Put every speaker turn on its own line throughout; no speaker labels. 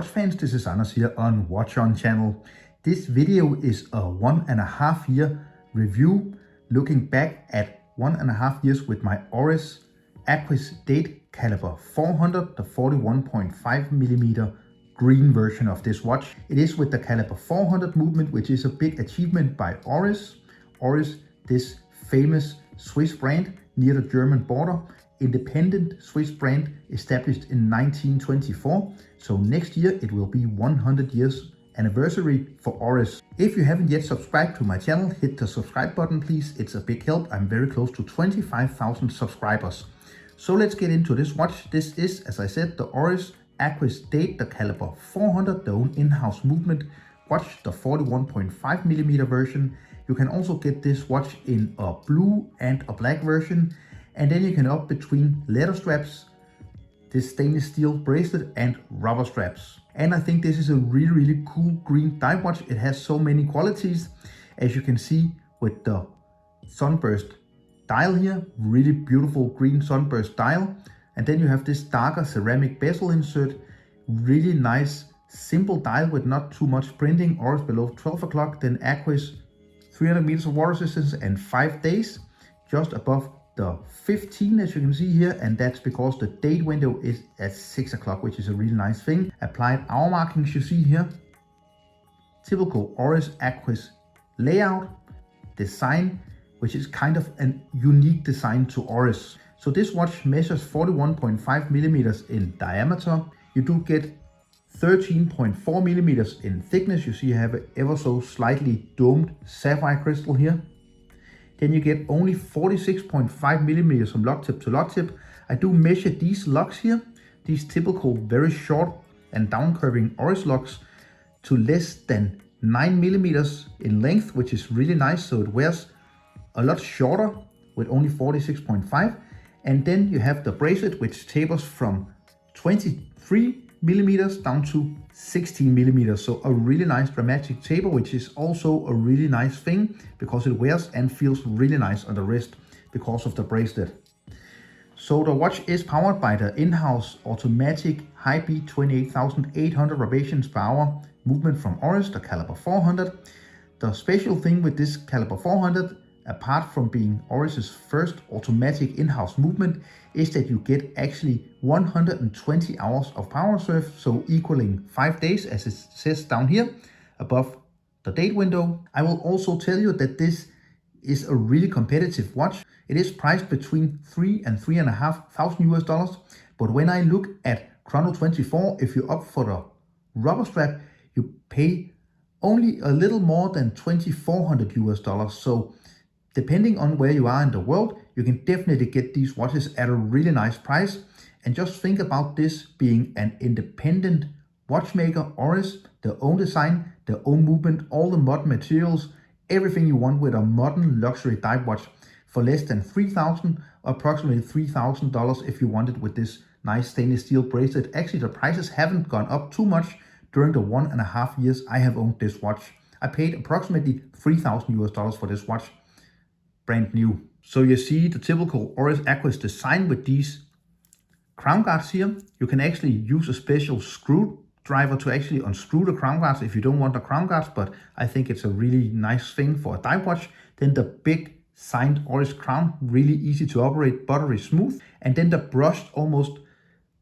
watch fans, this is Anders here on Watch On channel. This video is a 1.5 year review looking back at 1.5 years with my Oris Aquis Date Caliber 400, the 41.5mm green version of this watch. It is with the Caliber 400 movement, which is a big achievement by Oris. Oris, this famous Swiss brand near the German border, independent Swiss brand established in 1924. So next year it will be 100 years anniversary for Oris. If you haven't yet subscribed to my channel, hit the subscribe button please. It's a big help. I'm very close to 25,000 subscribers. So let's get into this watch. This is, as I said, the Oris Aquis Date, the Caliber 400, their own in-house movement watch, the 41.5mm version. You can also get this watch in a blue and a black version. And then you can opt between leather straps, this stainless steel bracelet, and rubber straps. And I think this is a really cool green dive watch. It has so many qualities, as you can see with the sunburst dial here, really beautiful green sunburst dial. And then you have this darker ceramic bezel insert, really nice simple dial with not too much printing. Oris below 12 o'clock, then Aquis 300 meters of water resistance and 5 days, just above the 15 as you can see here, and that's because the date window is at 6 o'clock, which is a really nice thing. Applied hour markings you see here, typical Oris Aquis layout design, which is kind of a unique design to Oris. So this watch measures 41.5mm in diameter. You do get 13.4mm in thickness. You see you have an ever so slightly domed sapphire crystal here. Then you get only 46.5mm from lock tip to lock tip. I do measure these locks here, these typical very short and down curving Oris locks, to less than 9mm in length, which is really nice. So it wears a lot shorter with only 46.5. And then you have the bracelet, which tapers from 23mm down to 16mm. So a really nice dramatic taper, which is also a really nice thing because it wears and feels really nice on the wrist because of the bracelet. So the watch is powered by the in-house automatic high beat 28,800 revolutions per hour movement from Oris, the Caliber 400. The special thing with this Caliber 400, apart from being Oris's first automatic in-house movement, is that you get actually 120 hours of power reserve, so equaling 5 days as it says down here above the date window. I will also tell you that this is a really competitive watch. It is priced between $3,000 and $3,500 US, but when I look at Chrono 24, if you opt for the rubber strap, you pay only a little more than $2,400 US. So depending on where you are in the world, you can definitely get these watches at a really nice price. And just think about this being an independent watchmaker, Oris, their own design, their own movement, all the modern materials, everything you want with a modern luxury dive watch for less than $3,000, approximately $3,000 if you want it with this nice stainless steel bracelet. Actually, the prices haven't gone up too much during the 1.5 years I have owned this watch. I paid approximately $3,000 US for this watch, brand new. So you see the typical Oris Aquis design with these crown guards here. You can actually use a special screwdriver to actually unscrew the crown guards if you don't want the crown guards, but I think it's a really nice thing for a dive watch. Then the big signed Oris crown, really easy to operate, buttery smooth. And then the brushed, almost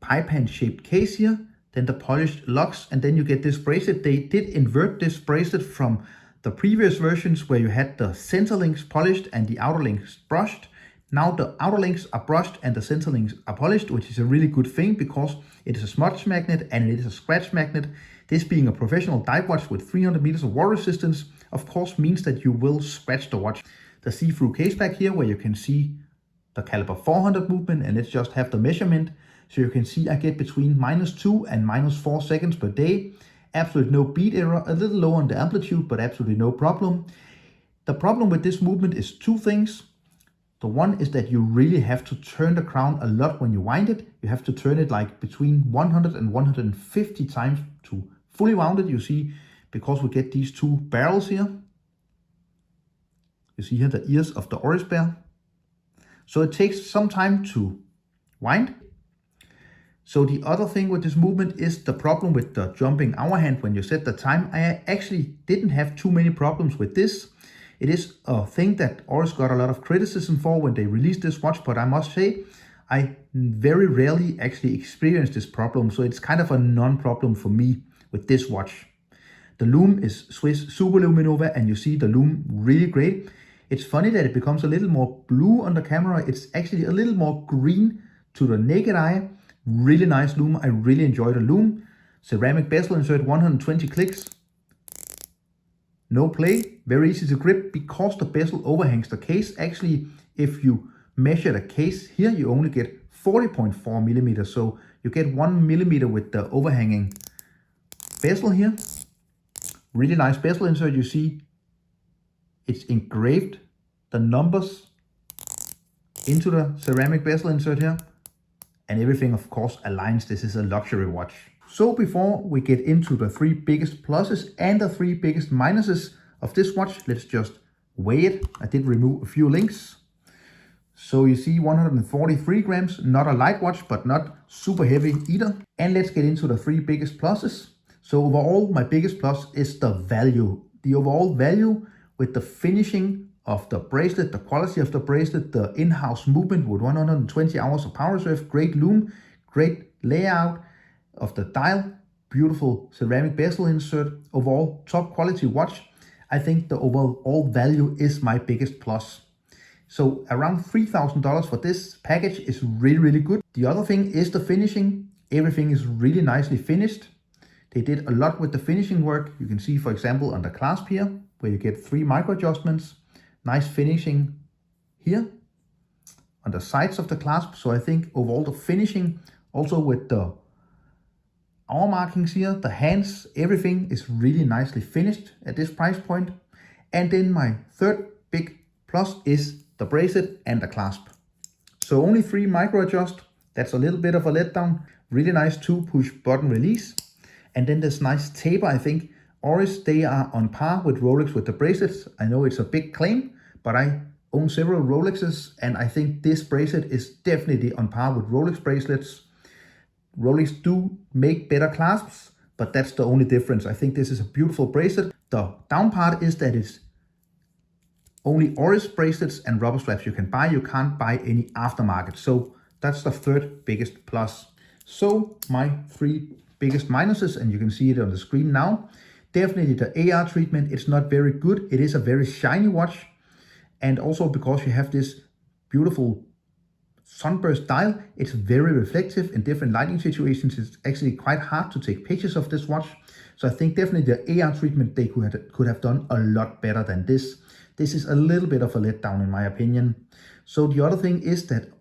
pipe hand shaped case here. Then the polished locks, and then you get this bracelet. They did invert this bracelet from the previous versions where you had the center links polished and the outer links brushed. Now the outer links are brushed and the center links are polished, which is a really good thing because it is a smudge magnet and it is a scratch magnet. This being a professional dive watch with 300 meters of water resistance, of course, means that you will scratch the watch. The see-through case back here where you can see the Caliber 400 movement, and let's just have the measurement. So you can see I get between -2 and -4 seconds per day. Absolutely no beat error, a little low on the amplitude, but absolutely no problem. The problem with this movement is two things. The one is that you really have to turn the crown a lot when you wind it. You have to turn it like between 100 and 150 times to fully wound it. You see, because we get these two barrels here. You see here the ears of the Oris bear. So it takes some time to wind. So the other thing with this movement is the problem with the jumping hour hand when you set the time. I actually didn't have too many problems with this. It is a thing that Oris got a lot of criticism for when they released this watch, but I must say, I very rarely actually experienced this problem, so it's kind of a non-problem for me with this watch. The lume is Swiss Super Luminova, and you see the lume really great. It's funny that it becomes a little more blue on the camera. It's actually a little more green to the naked eye. Really nice lume. I really enjoy the lume. Ceramic bezel insert, 120 clicks. No play, very easy to grip because the bezel overhangs the case. Actually, if you measure the case here, you only get 40.4 millimeters. So you get 1 millimeter with the overhanging bezel here. Really nice bezel insert. You see it's engraved the numbers into the ceramic bezel insert here. And everything, of course, aligns. This is a luxury watch. So before we get into the 3 biggest pluses and the 3 biggest minuses of this watch, let's just weigh it. I did remove a few links. So you see 143 grams, not a light watch, but not super heavy either. And let's get into the 3 biggest pluses. So overall, my biggest plus is the value. The overall value with the finishing of the bracelet, the quality of the bracelet, the in-house movement with 120 hours of power reserve, great lume, great layout of the dial, beautiful ceramic bezel insert, overall top quality watch. I think the overall value is my biggest plus. So around $3,000 for this package is really, really good. The other thing is the finishing. Everything is really nicely finished. They did a lot with the finishing work. You can see, for example, on the clasp here, where you get 3 micro adjustments. Nice finishing here on the sides of the clasp. So I think overall the finishing, also with the hour markings here, the hands, everything is really nicely finished at this price point. And then my third big plus is the bracelet and the clasp. So only 3 micro adjust. That's a little bit of a letdown. Really nice 2 push button release. And then this nice taper. I think Oris, they are on par with Rolex with the bracelets. I know it's a big claim, but I own several Rolexes, and I think this bracelet is definitely on par with Rolex bracelets. Rolex do make better clasps, but that's the only difference. I think this is a beautiful bracelet. The down part is that it's only Oris bracelets and rubber straps you can buy. You can't buy any aftermarket. So that's the third biggest plus. So my 3 biggest minuses, and you can see it on the screen now. Definitely the AR treatment, it's not very good. It is a very shiny watch. And also because you have this beautiful sunburst dial, it's very reflective in different lighting situations. It's actually quite hard to take pictures of this watch. So I think definitely the AR treatment, they could have done a lot better than this. This is a little bit of a letdown in my opinion. So the other thing is that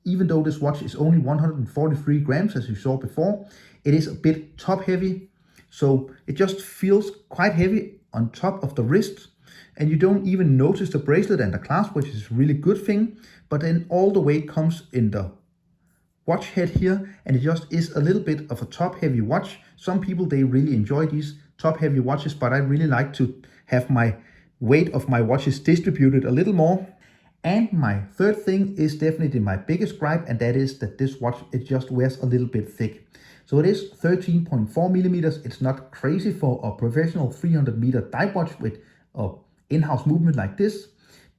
even though this watch is only 143 grams, as you saw before, it is a bit top heavy. So it just feels quite heavy on top of the wrist, and you don't even notice the bracelet and the clasp, which is a really good thing. But then all the weight comes in the watch head here, and it just is a little bit of a top heavy watch. Some people, they really enjoy these top heavy watches, but I really like to have my weight of my watches distributed a little more. And my third thing is definitely my biggest gripe, and that is that this watch, it just wears a little bit thick. So it is 13.4 millimeters. It's not crazy for a professional 300 meter dive watch with an in-house movement like this,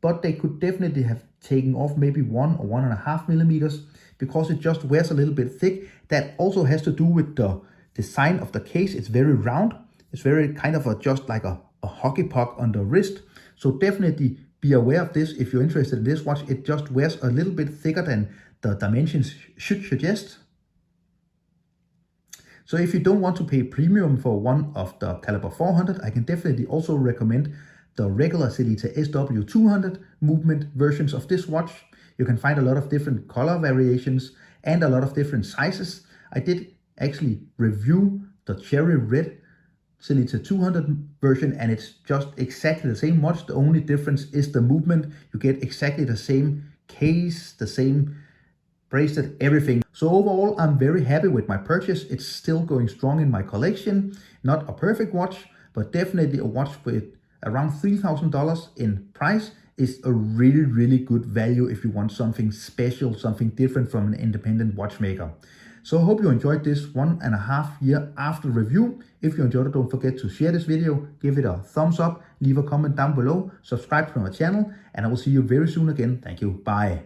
but they could definitely have taken off maybe 1 or 1.5 millimeters because it just wears a little bit thick. That also has to do with the design of the case. It's very round. It's very kind of just like a hockey puck on the wrist. So definitely be aware of this if you're interested in this watch. It just wears a little bit thicker than the dimensions should suggest. So if you don't want to pay premium for one of the Caliber 400, I can definitely also recommend the regular Sellita SW200 movement versions of this watch. You can find a lot of different color variations and a lot of different sizes. I did actually review the cherry red Sellita 200 version, and it's just exactly the same watch. The only difference is the movement. You get exactly the same case, the same bracelet, everything. So overall, I'm very happy with my purchase. It's still going strong in my collection. Not a perfect watch, but definitely a watch with around $3,000 in price is a really, really good value if you want something special, something different from an independent watchmaker. So I hope you enjoyed this 1.5 year after review. If you enjoyed it, don't forget to share this video, give it a thumbs up, leave a comment down below, subscribe to my channel, and I will see you very soon again. Thank you. Bye.